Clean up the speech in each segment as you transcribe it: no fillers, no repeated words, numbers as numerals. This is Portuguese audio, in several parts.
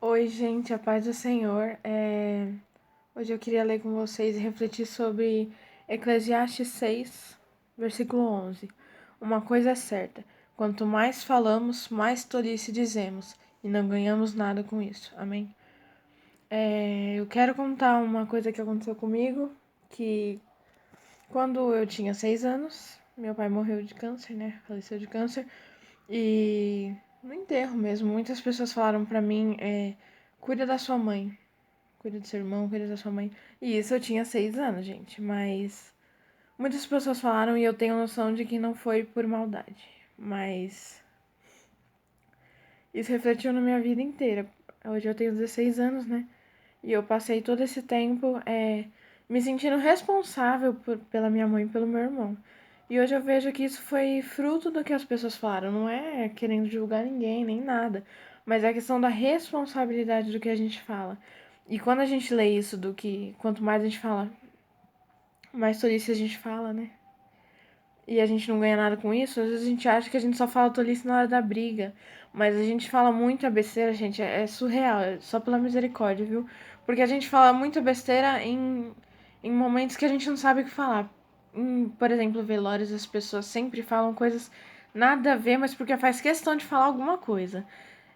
Oi, gente, a paz do Senhor. Hoje eu queria ler com vocês e refletir sobre Eclesiastes 6, versículo 11. Uma coisa é certa: quanto mais falamos, mais tolice dizemos, e não ganhamos nada com isso. Amém? Eu quero contar uma coisa que aconteceu comigo, que quando eu tinha 6 anos, meu pai morreu de câncer, né? Faleceu de câncer. E no enterro mesmo, muitas pessoas falaram pra mim, cuida da sua mãe. Cuida do seu irmão, cuida da sua mãe. E isso eu tinha 6 anos, gente. Mas muitas pessoas falaram e eu tenho noção de que não foi por maldade. Mas isso refletiu na minha vida inteira. Hoje eu tenho 16 anos, né? E eu passei todo esse tempo me sentindo responsável pela minha mãe e pelo meu irmão. E hoje eu vejo que isso foi fruto do que as pessoas falaram. Não é querendo julgar ninguém, nem nada. Mas é a questão da responsabilidade do que a gente fala. E quando a gente lê isso do que quanto mais a gente fala, mais tolice a gente fala, né? E a gente não ganha nada com isso, às vezes a gente acha que a gente só fala tolice na hora da briga. Mas a gente fala muita besteira, gente, é surreal, é só pela misericórdia, viu? Porque a gente fala muita besteira em momentos que a gente não sabe o que falar. Por exemplo, velórios, as pessoas sempre falam coisas nada a ver, mas porque faz questão de falar alguma coisa.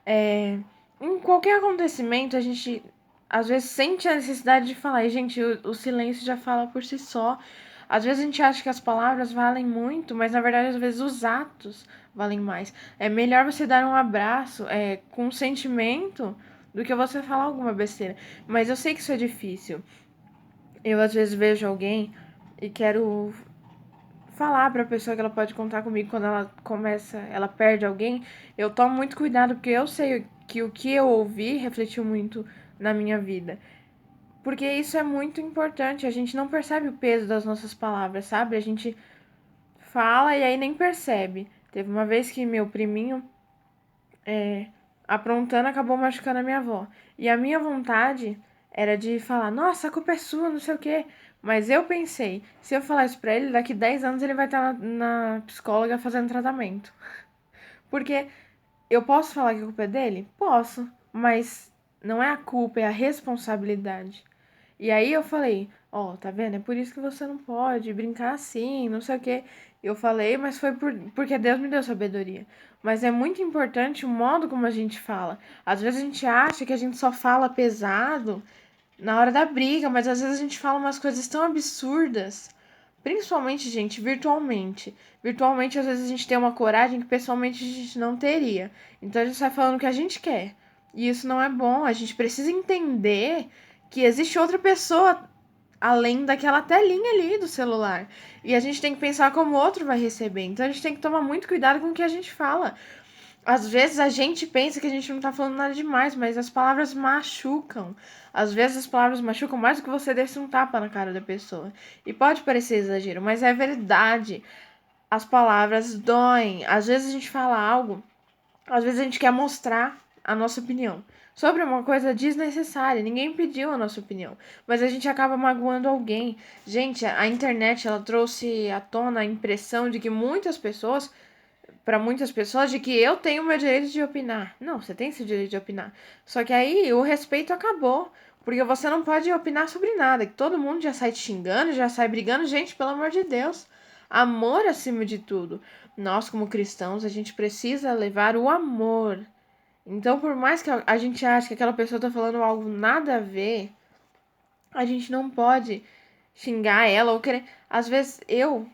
É, Em qualquer acontecimento, a gente às vezes sente a necessidade de falar. E, gente, o silêncio já fala por si só. Às vezes a gente acha que as palavras valem muito, mas na verdade, às vezes os atos valem mais. É melhor você dar um abraço com sentimento do que você falar alguma besteira. Mas eu sei que isso é difícil. Eu às vezes vejo alguém e quero falar pra pessoa que ela pode contar comigo quando ela perde alguém. Eu tomo muito cuidado porque eu sei que o que eu ouvi refletiu muito na minha vida. Porque isso é muito importante, a gente não percebe o peso das nossas palavras, sabe? A gente fala e aí nem percebe. Teve uma vez que meu priminho, é, aprontando, acabou machucando a minha avó. E a minha vontade era de falar, nossa, a culpa é sua, não sei o quê. Mas eu pensei, se eu falar isso pra ele, daqui 10 anos ele vai estar na psicóloga fazendo tratamento. Porque eu posso falar que a culpa é dele? Posso, mas não é a culpa, é a responsabilidade. E aí eu falei, ó, tá vendo? É por isso que você não pode brincar assim, não sei o quê. Eu falei, mas foi porque Deus me deu sabedoria. Mas é muito importante o modo como a gente fala. Às vezes a gente acha que a gente só fala pesado na hora da briga, mas às vezes a gente fala umas coisas tão absurdas. Principalmente, gente, virtualmente. Virtualmente, às vezes a gente tem uma coragem que pessoalmente a gente não teria. Então a gente sai falando o que a gente quer. E isso não é bom. A gente precisa entender que existe outra pessoa além daquela telinha ali do celular. E a gente tem que pensar como o outro vai receber. Então a gente tem que tomar muito cuidado com o que a gente fala. Às vezes a gente pensa que a gente não tá falando nada demais, mas as palavras machucam. Às vezes as palavras machucam mais do que você desse um tapa na cara da pessoa. E pode parecer exagero, mas é verdade. As palavras doem. Às vezes a gente fala algo, às vezes a gente quer mostrar a nossa opinião sobre uma coisa desnecessária. Ninguém pediu a nossa opinião, mas a gente acaba magoando alguém. Gente, a internet ela trouxe à tona a impressão de que para muitas pessoas, de que eu tenho o meu direito de opinar. Não, você tem esse direito de opinar. Só que aí o respeito acabou. Porque você não pode opinar sobre nada. Que todo mundo já sai te xingando, já sai brigando. Gente, pelo amor de Deus. Amor acima de tudo. Nós, como cristãos, a gente precisa levar o amor. Então, por mais que a gente ache que aquela pessoa tá falando algo nada a ver, a gente não pode xingar ela ou querer. Às vezes eu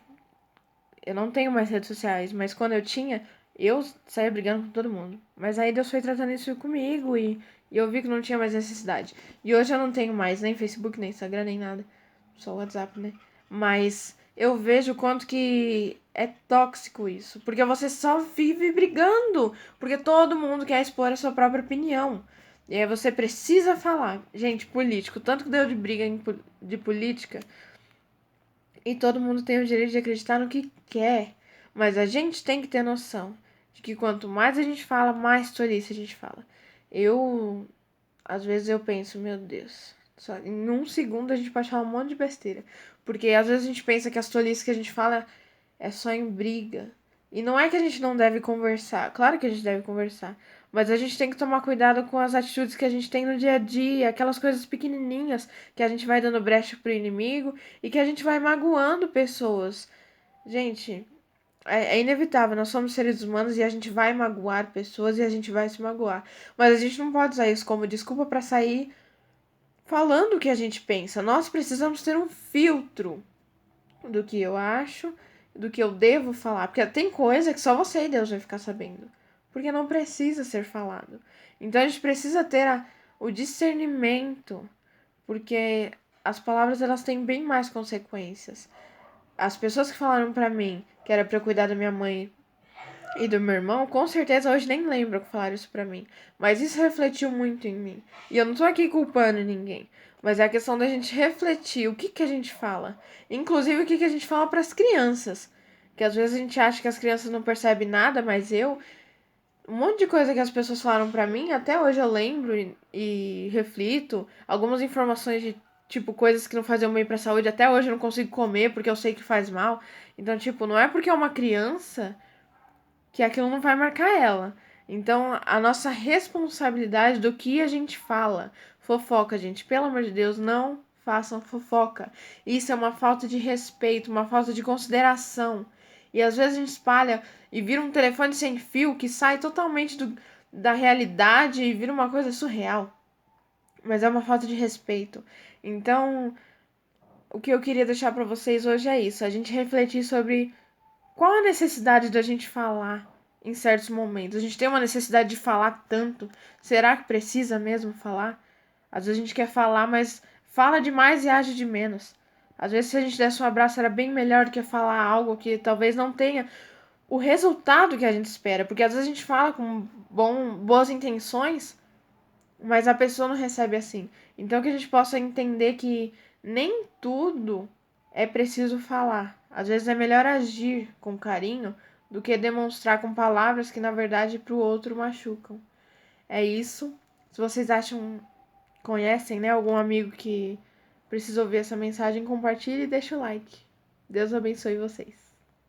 não tenho mais redes sociais, mas quando eu tinha, eu saía brigando com todo mundo. Mas aí Deus foi tratando isso comigo e eu vi que não tinha mais necessidade. E hoje eu não tenho mais nem Facebook, nem Instagram, nem nada. Só o WhatsApp, né? Mas eu vejo o quanto que é tóxico isso. Porque você só vive brigando. Porque todo mundo quer expor a sua própria opinião. E aí você precisa falar. Gente, político, tanto que deu de briga de política. E todo mundo tem o direito de acreditar no que quer. Mas a gente tem que ter noção de que quanto mais a gente fala, mais tolice a gente fala. Eu, às vezes eu penso, meu Deus, só em um segundo a gente pode falar um monte de besteira. Porque às vezes a gente pensa que as tolices que a gente fala é só em briga. E não é que a gente não deve conversar. Claro que a gente deve conversar. Mas a gente tem que tomar cuidado com as atitudes que a gente tem no dia a dia, aquelas coisas pequenininhas que a gente vai dando brecha pro inimigo e que a gente vai magoando pessoas. Gente, é inevitável, nós somos seres humanos e a gente vai magoar pessoas e a gente vai se magoar. Mas a gente não pode usar isso como desculpa para sair falando o que a gente pensa. Nós precisamos ter um filtro do que eu acho, do que eu devo falar. Porque tem coisa que só você e Deus vai ficar sabendo. Porque não precisa ser falado. Então a gente precisa ter o discernimento. Porque as palavras elas têm bem mais consequências. As pessoas que falaram pra mim que era pra eu cuidar da minha mãe e do meu irmão, com certeza hoje nem lembram que falaram isso pra mim. Mas isso refletiu muito em mim. E eu não tô aqui culpando ninguém. Mas é a questão da gente refletir o que a gente fala. Inclusive o que a gente fala pras crianças. Que às vezes a gente acha que as crianças não percebem nada, mas um monte de coisa que as pessoas falaram pra mim, até hoje eu lembro e reflito. Algumas informações de, tipo, coisas que não faziam bem pra saúde, até hoje eu não consigo comer porque eu sei que faz mal. Então, tipo, não é porque é uma criança que aquilo não vai marcar ela. Então, a nossa responsabilidade do que a gente fala. Fofoca, gente, pelo amor de Deus, não façam fofoca. Isso é uma falta de respeito, uma falta de consideração. E às vezes a gente espalha e vira um telefone sem fio que sai totalmente da realidade e vira uma coisa surreal. Mas é uma falta de respeito. Então, o que eu queria deixar para vocês hoje é isso: a gente refletir sobre qual a necessidade da gente falar em certos momentos? A gente tem uma necessidade de falar tanto. Será que precisa mesmo falar? Às vezes a gente quer falar, mas fala demais e age de menos. Às vezes, se a gente desse um abraço, era bem melhor do que falar algo que talvez não tenha o resultado que a gente espera. Porque às vezes a gente fala com boas intenções, mas a pessoa não recebe assim. Então, que a gente possa entender que nem tudo é preciso falar. Às vezes é melhor agir com carinho do que demonstrar com palavras que, na verdade, para o outro machucam. É isso. Se vocês acham, conhecem, né, algum amigo que precisa ouvir essa mensagem, compartilhe e deixa o like. Deus abençoe vocês.